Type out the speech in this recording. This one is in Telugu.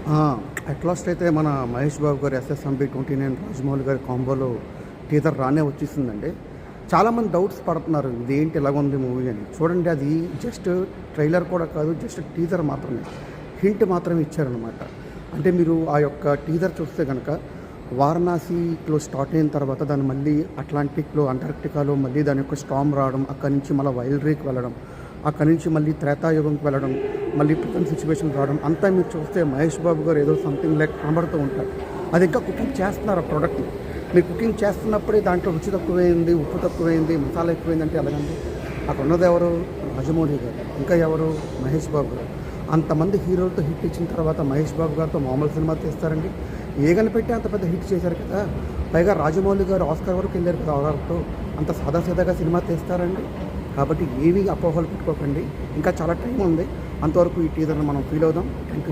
ఆ! అట్ లాస్ట్ అయితే మన 'మహేష్ బాబు' గారి 'ఎస్ఎస్ఎంబి 29' రాజమౌళి గారి కాంబోలో టీజర్ రానే వచ్చేసిందండి. చాలామంది డౌట్స్ పడుతున్నారు. ఇదేంటి ఇలాగుంది మూవీ అని. చూడండి, అది జస్ట్ ట్రైలర్ కూడా కాదు. జస్ట్ టీజర్ మాత్రమే. హింట్ మాత్రమే ఇచ్చారనమాట. అంటే మీరు ఆ యొక్క టీజర్ చూస్తే గనక వారణాసిలో స్టార్ట్ అయిన తర్వాత దాన్ని మళ్ళీ అట్లాంటిక్‌లో, అంటార్క్టికాలో మళ్ళీ దాని యొక్క స్టార్మ్ రావడం, అక్కడి నుంచి మళ్ళీ వైల్డ్ రేకి వెళ్ళడం, అక్కడి నుంచి మళ్ళీ త్రేతాయుగంకి వెళ్ళడం, మళ్ళీ ప్రెజెంట్ సిచ్యువేషన్‌కి రావడం అంతా మీరు చూస్తే మహేష్ బాబు గారు ఏదో సంథింగ్ లైక్ కనబడుతూ ఉంటారు. అది ఇంకా కుకింగ్ చేస్తున్నారు ఆ ప్రొడక్ట్‌ని. మీరు కుకింగ్ చేస్తున్నప్పుడే దాంట్లో రుచి తక్కువైంది, ఉప్పు తక్కువైంది, మసాలా ఎక్కువైందంటే ఎలాగండి? అక్కడ ఉన్నది ఎవరు? రాజమౌళి గారు. ఇంకా ఎవరు? మహేష్ బాబు గారు. అంతమంది హీరోలతో హిట్ ఇచ్చిన తర్వాత మహేష్ బాబు గారితో మామూలు సినిమా తీస్తారండి? ఏగని పెట్టి అంత పెద్ద హిట్ చేశారు కదా! పైగా రాజమౌళి గారు ఆస్కార్ వరకు వెళ్ళారు కదా ఆర్ఆర్‌తో. అంత సాదాసీదాగా సినిమా తీస్తారండి? కాబట్టి ఏవి అపోహలు పెట్టుకోకండి. ఇంకా చాలా టైం ఉంది. అంతవరకు ఈ టీజర్‌ని మనం ఫీల్ అవుదాం. Thank you.